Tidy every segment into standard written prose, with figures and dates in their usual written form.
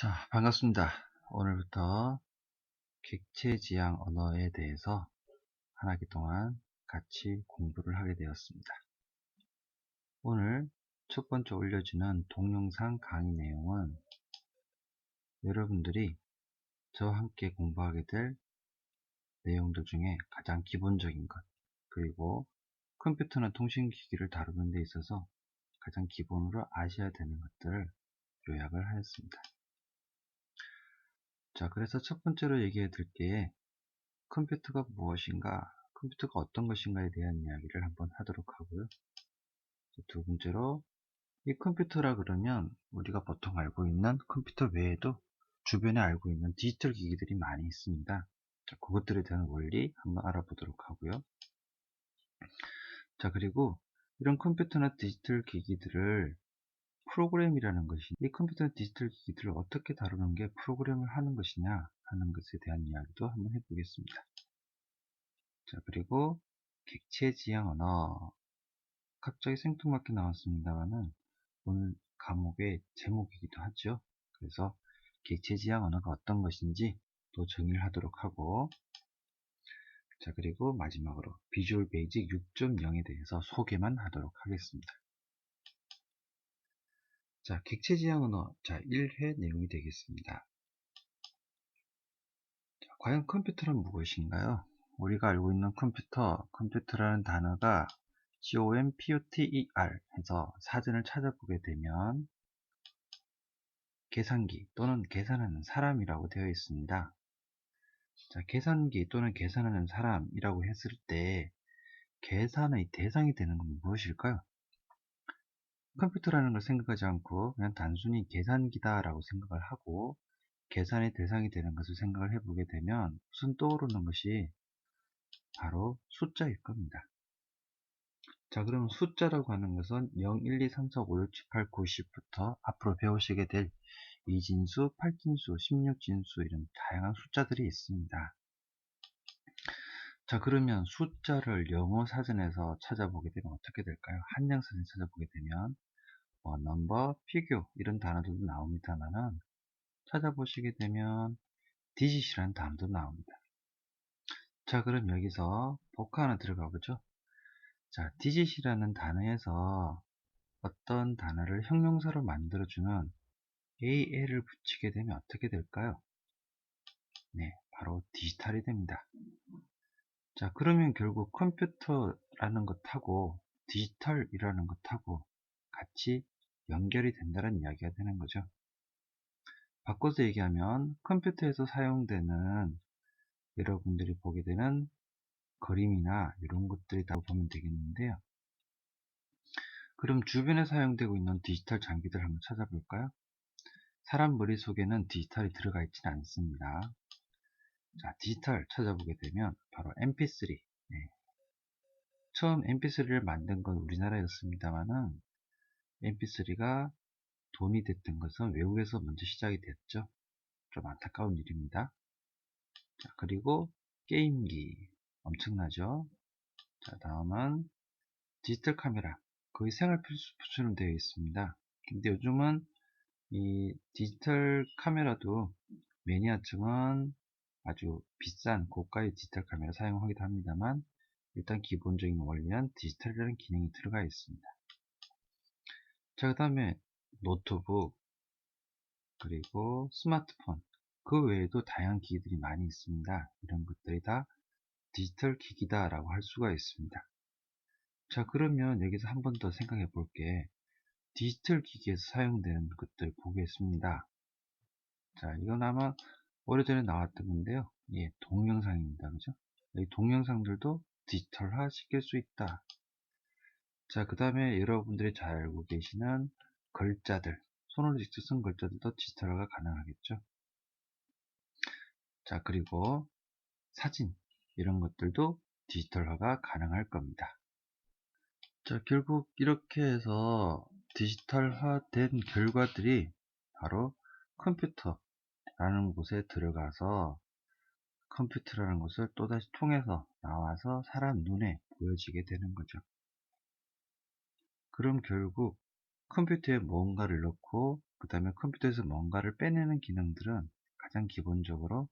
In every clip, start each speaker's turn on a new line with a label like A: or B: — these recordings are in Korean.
A: 자, 반갑습니다. 오늘부터 객체지향 언어에 대해서 한 학기 동안 같이 공부를 하게 되었습니다. 오늘 첫 번째 올려지는 동영상 강의 내용은 여러분들이 저와 함께 공부하게 될 내용들 중에 가장 기본적인 것, 그리고 컴퓨터나 통신기기를 다루는 데 있어서 가장 기본으로 아셔야 되는 것들을 요약을 하였습니다. 자, 그래서 첫 번째로 얘기해 드릴게 컴퓨터가 무엇인가, 컴퓨터가 어떤 것인가에 대한 이야기를 한번 하도록 하고요. 두 번째로, 이 컴퓨터라 그러면 우리가 보통 알고 있는 컴퓨터 외에도 주변에 알고 있는 디지털 기기들이 많이 있습니다. 자, 그것들에 대한 원리 한번 알아보도록 하고요. 자, 그리고 이런 컴퓨터나 디지털 기기들을 프로그램이라는 것이, 이 컴퓨터나 디지털 기기들을 어떻게 다루는 게 프로그램을 하는 것이냐 하는 것에 대한 이야기도 한번 해보겠습니다. 자, 그리고 객체지향 언어. 갑자기 생뚱맞게 나왔습니다만은 오늘 과목의 제목이기도 하죠. 그래서 객체지향 언어가 어떤 것인지 또 정의를 하도록 하고, 자, 그리고 마지막으로 비주얼 베이직 6.0에 대해서 소개만 하도록 하겠습니다. 자, 객체지향 언어, 자, 1회 내용이 되겠습니다. 자, 과연 컴퓨터란 무엇인가요? 우리가 알고 있는 컴퓨터라는 단어가 COMPUTER 해서 사전을 찾아보게 되면 계산기 또는 계산하는 사람이라고 되어 있습니다. 자, 계산기 또는 계산하는 사람이라고 했을 때 계산의 대상이 되는 건 무엇일까요? 컴퓨터라는 걸 생각하지 않고 그냥 단순히 계산기다 라고 생각을 하고 계산의 대상이 되는 것을 생각을 해보게 되면 우선 떠오르는 것이 바로 숫자일 겁니다. 자, 그럼 숫자라고 하는 것은 0, 1, 2, 3, 4, 5, 6, 7, 8, 9, 10부터 앞으로 배우시게 될 이진수, 팔진수, 16진수 이런 다양한 숫자들이 있습니다. 자, 그러면 숫자를 영어 사전에서 찾아보게 되면 어떻게 될까요? 한양 사전 찾아보게 되면 넘버, 피규어 이런 단어들도 나옵니다만은 찾아보시게 되면 디짓이라는 단어도 나옵니다. 자, 그럼 여기서 복화 하나 들어가 보죠. 자, 디짓이라는 단어에서 어떤 단어를 형용사로 만들어주는 AL을 붙이게 되면 어떻게 될까요? 네, 바로 디지털이 됩니다. 자, 그러면 결국 컴퓨터라는 것하고 디지털이라는 것하고 같이 연결이 된다는 이야기가 되는 거죠. 바꿔서 얘기하면 컴퓨터에서 사용되는 여러분들이 보게 되는 그림이나 이런 것들이라고 보면 되겠는데요. 그럼 주변에 사용되고 있는 디지털 장비들 한번 찾아볼까요? 사람 머릿속에는 디지털이 들어가 있지는 않습니다. 자, 디지털 찾아보게 되면 바로 mp3. 네. 처음 mp3를 만든 건 우리나라였습니다만은 mp3가 돈이 됐던 것은 외국에서 먼저 시작이 됐죠. 좀 안타까운 일입니다. 자, 그리고 게임기 엄청나죠. 자, 다음은 디지털 카메라, 거의 생활 필수처럼 되어 있습니다. 근데 요즘은 이 디지털 카메라도 매니아층은 아주 비싼 고가의 디지털 카메라 사용하기도 합니다만 일단 기본적인 원리는 디지털이라는 기능이 들어가 있습니다. 자, 그 다음에 노트북, 그리고 스마트폰, 그 외에도 다양한 기기들이 많이 있습니다. 이런 것들이 다 디지털 기기다 라고 할 수가 있습니다. 자, 그러면 여기서 한 번 더 생각해 볼게. 디지털 기기에서 사용되는 것들 보겠습니다. 자, 이건 아마 오래전에 나왔던 건데요. 예, 동영상입니다. 그죠? 이 동영상들도 디지털화 시킬 수 있다. 자, 그 다음에 여러분들이 잘 알고 계시는 글자들, 손으로 직접 쓴 글자들도 디지털화가 가능하겠죠. 자, 그리고 사진, 이런 것들도 디지털화가 가능할 겁니다. 자, 결국 이렇게 해서 디지털화된 결과들이 바로 컴퓨터라는 곳에 들어가서 컴퓨터라는 것을 또다시 통해서 나와서 사람 눈에 보여지게 되는 거죠. 그럼 결국 컴퓨터에 뭔가를 넣고 그 다음에 컴퓨터에서 뭔가를 빼내는 기능들은 가장 기본적으로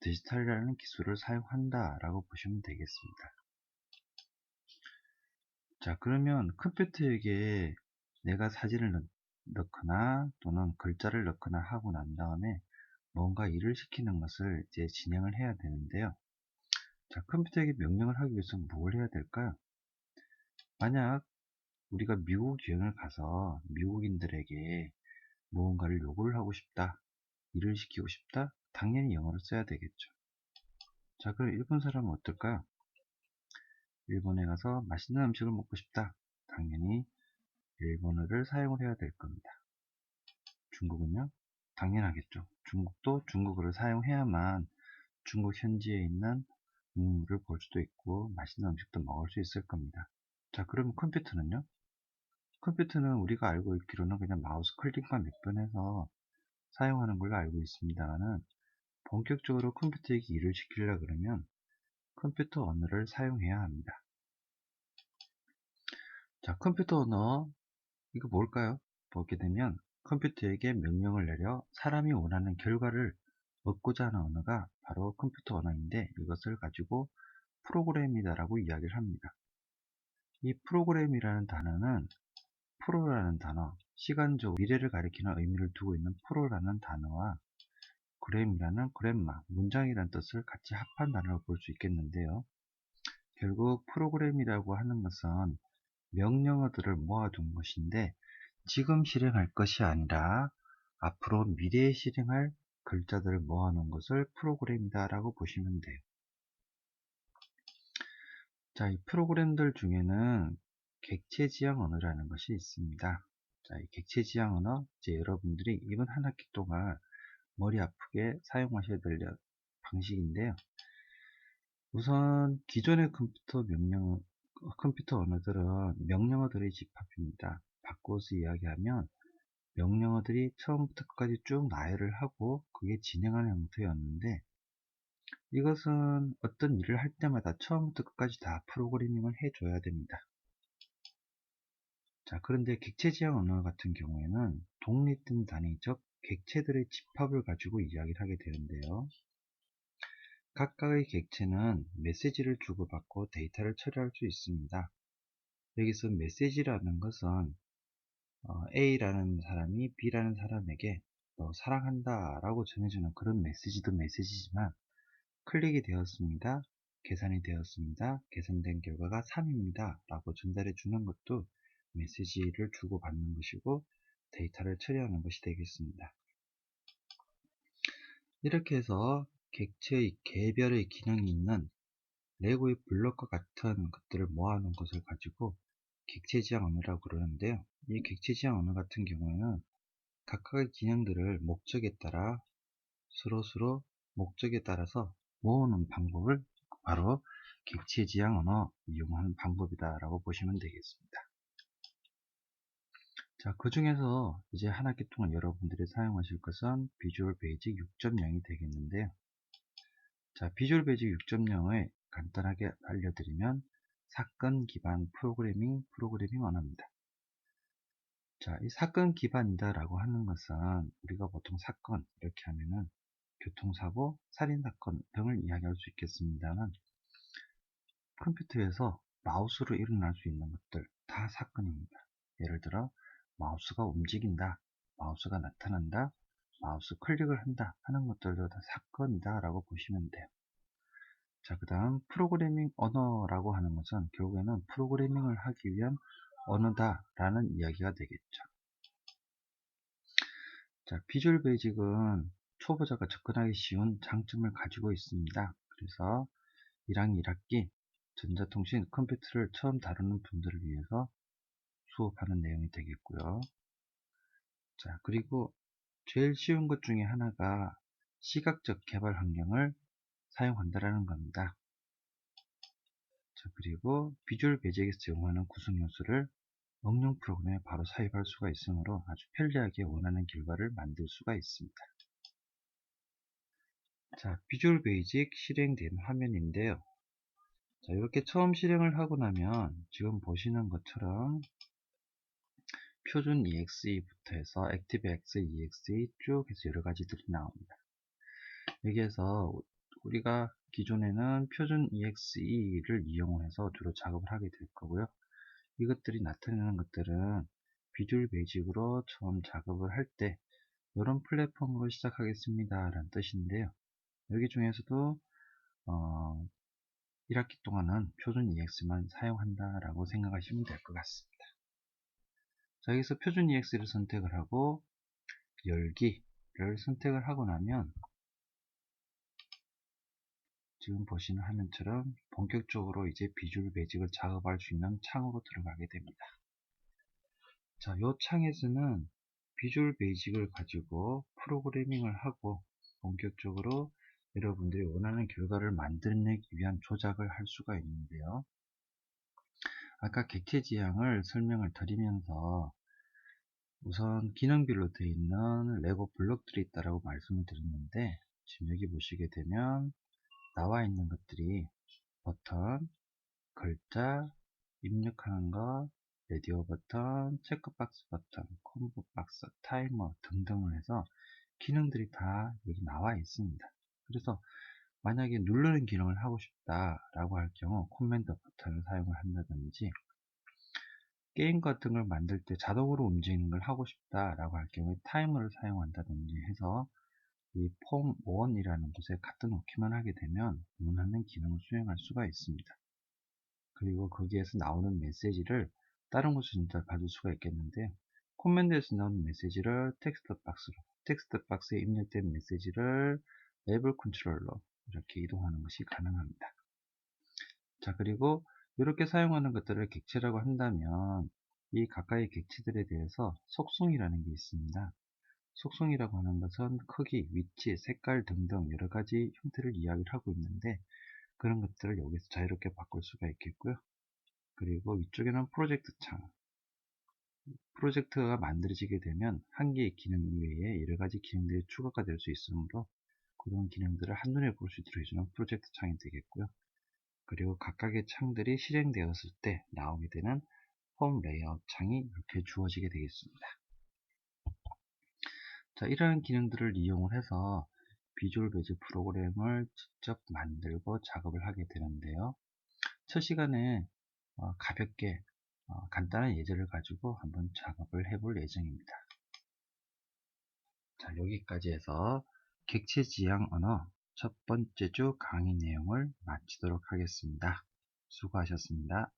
A: 디지털이라는 기술을 사용한다 라고 보시면 되겠습니다. 자, 그러면 컴퓨터에게 내가 사진을 넣거나 또는 글자를 넣거나 하고 난 다음에 뭔가 일을 시키는 것을 이제 진행을 해야 되는데요. 자, 컴퓨터에게 명령을 하기 위해서 뭘 해야 될까요? 만약 우리가 미국 여행을 가서 미국인들에게 무언가를 요구를 하고 싶다, 일을 시키고 싶다, 당연히 영어를 써야 되겠죠. 자, 그럼 일본 사람은 어떨까요? 일본에 가서 맛있는 음식을 먹고 싶다, 당연히 일본어를 사용을 해야 될 겁니다. 중국은요? 당연하겠죠. 중국도 중국어를 사용해야만 중국 현지에 있는 문물을 볼 수도 있고 맛있는 음식도 먹을 수 있을 겁니다. 자, 그럼 컴퓨터는요? 컴퓨터는 우리가 알고 있기로는 그냥 마우스 클릭만 몇 번 해서 사용하는 걸로 알고 있습니다만은 본격적으로 컴퓨터에게 일을 시키려 그러면 컴퓨터 언어를 사용해야 합니다. 자, 컴퓨터 언어 이거 뭘까요? 보게 되면 컴퓨터에게 명령을 내려 사람이 원하는 결과를 얻고자 하는 언어가 바로 컴퓨터 언어인데 이것을 가지고 프로그램이다라고 이야기를 합니다. 이 프로그램이라는 단어는 프로라는 단어, 시간적 미래를 가리키는 의미를 두고 있는 프로라는 단어와 그램이라는 그램마, 문장이라는 뜻을 같이 합한 단어로 볼 수 있겠는데요. 결국 프로그램이라고 하는 것은 명령어들을 모아둔 것인데 지금 실행할 것이 아니라 앞으로 미래에 실행할 글자들을 모아놓은 것을 프로그램이다 라고 보시면 돼요. 자, 이 프로그램들 중에는 객체지향 언어라는 것이 있습니다. 자, 이 객체지향 언어, 이제 여러분들이 이번 한 학기 동안 머리 아프게 사용하셔야 될 방식인데요. 우선 기존의 컴퓨터 언어들은 명령어들의 집합입니다. 바꿔서 이야기하면 명령어들이 처음부터 끝까지 쭉 나열을 하고 그게 진행하는 형태였는데 이것은 어떤 일을 할 때마다 처음부터 끝까지 다 프로그래밍을 해줘야 됩니다. 자, 그런데 객체지향 언어 같은 경우에는 독립된 단위, 즉 객체들의 집합을 가지고 이야기를 하게 되는데요. 각각의 객체는 메시지를 주고받고 데이터를 처리할 수 있습니다. 여기서 메시지라는 것은 A라는 사람이 B라는 사람에게 너 사랑한다 라고 전해주는 그런 메시지도 메시지지만 클릭이 되었습니다. 계산이 되었습니다. 계산된 결과가 3입니다. 라고 전달해 주는 것도 메시지를 주고받는 것이고 데이터를 처리하는 것이 되겠습니다. 이렇게 해서 객체의 개별의 기능이 있는 레고의 블럭과 같은 것들을 모아놓은 것을 가지고 객체지향 언어라고 그러는데요. 이 객체지향 언어 같은 경우에는 각각의 기능들을 목적에 따라 서로 목적에 따라서 모으는 방법을 바로 객체지향 언어 이용하는 방법이다 라고 보시면 되겠습니다. 자, 그 중에서 이제 한 학기 동안 여러분들이 사용하실 것은 비주얼 베이직 6.0이 되겠는데요. 자, 비주얼 베이직 6.0을 간단하게 알려드리면 사건 기반 프로그래밍 언어입니다. 자, 이 사건 기반이다 라고 하는 것은 우리가 보통 사건 이렇게 하면은 교통사고, 살인사건 등을 이야기할 수 있겠습니다만 컴퓨터에서 마우스로 일어날 수 있는 것들 다 사건입니다. 예를 들어 마우스가 움직인다, 마우스가 나타난다, 마우스 클릭을 한다 하는 것들도 다 사건이다 라고 보시면 돼요. 자, 그 다음 프로그래밍 언어라고 하는 것은 결국에는 프로그래밍을 하기 위한 언어다 라는 이야기가 되겠죠. 자, 비주얼 베이직은 초보자가 접근하기 쉬운 장점을 가지고 있습니다. 그래서 1학년 1학기 전자통신 컴퓨터를 처음 다루는 분들을 위해서 수업하는 내용이 되겠고요. 자, 그리고 제일 쉬운 것 중에 하나가 시각적 개발 환경을 사용한다라는 겁니다. 자, 그리고 비주얼 베이직에서 제공하는 구성 요소를 응용 프로그램에 바로 삽입할 수가 있으므로 아주 편리하게 원하는 결과를 만들 수가 있습니다. 자, 비주얼 베이직 실행된 화면인데요. 자, 이렇게 처음 실행을 하고 나면 지금 보시는 것처럼 표준 EXE부터 해서 ActiveX, EXE 쭉 해서 여러 가지들이 나옵니다. 여기에서 우리가 기존에는 표준 EXE를 이용해서 주로 작업을 하게 될 거고요. 이것들이 나타내는 것들은 비주얼 베이직으로 처음 작업을 할 때 이런 플랫폼으로 시작하겠습니다 라는 뜻인데요. 여기 중에서도 1학기 동안은 표준 EX만 사용한다 라고 생각하시면 될 것 같습니다. 자, 여기서 표준 EX를 선택을 하고 열기를 선택을 하고 나면 지금 보시는 화면처럼 본격적으로 이제 비주얼 베이직을 작업할 수 있는 창으로 들어가게 됩니다. 자, 이 창에서는 비주얼 베이직을 가지고 프로그래밍을 하고 본격적으로 여러분들이 원하는 결과를 만들어내기 위한 조작을 할 수가 있는데요. 아까 객체 지향을 설명을 드리면서 우선 기능별로 되어 있는 레고 블록들이 있다고 말씀을 드렸는데, 지금 여기 보시게 되면 나와 있는 것들이 버튼, 글자, 입력하는 것, 레디오 버튼, 체크박스 버튼, 콤보 박스, 타이머 등등을 해서 기능들이 다 여기 나와 있습니다. 그래서 만약에 누르는 기능을 하고 싶다라고 할 경우 코맨드 버튼을 사용을 한다든지, 게임 같은 걸 만들 때 자동으로 움직이는 걸 하고 싶다라고 할 경우에 타이머를 사용한다든지 해서 이 폼 1이라는 곳에 갖다 놓기만 하게 되면 원하는 기능을 수행할 수가 있습니다. 그리고 거기에서 나오는 메시지를 다른 곳에서 진짜 받을 수가 있겠는데, 코맨드에서 나오는 메시지를 텍스트 박스에 입력된 메시지를 레벨 컨트롤러 이렇게 이동하는 것이 가능합니다. 자, 그리고 이렇게 사용하는 것들을 객체라고 한다면 이 가까이 객체들에 대해서 속성이라는 게 있습니다. 속성이라고 하는 것은 크기, 위치, 색깔 등등 여러 가지 형태를 이야기를 하고 있는데, 그런 것들을 여기서 자유롭게 바꿀 수가 있겠고요. 그리고 위쪽에는 프로젝트 창. 프로젝트가 만들어지게 되면 한 개의 기능 이외에 여러 가지 기능들이 추가가 될 수 있으므로 그런 기능들을 한눈에 볼 수 있도록 해주는 프로젝트 창이 되겠고요. 그리고 각각의 창들이 실행되었을 때 나오게 되는 폼 레이아웃 창이 이렇게 주어지게 되겠습니다. 자, 이러한 기능들을 이용을 해서 비주얼 베이직 프로그램을 직접 만들고 작업을 하게 되는데요. 첫 시간에 가볍게 간단한 예제를 가지고 한번 작업을 해볼 예정입니다. 자, 여기까지 해서 객체 지향 언어 첫 번째 주 강의 내용을 마치도록 하겠습니다. 수고하셨습니다.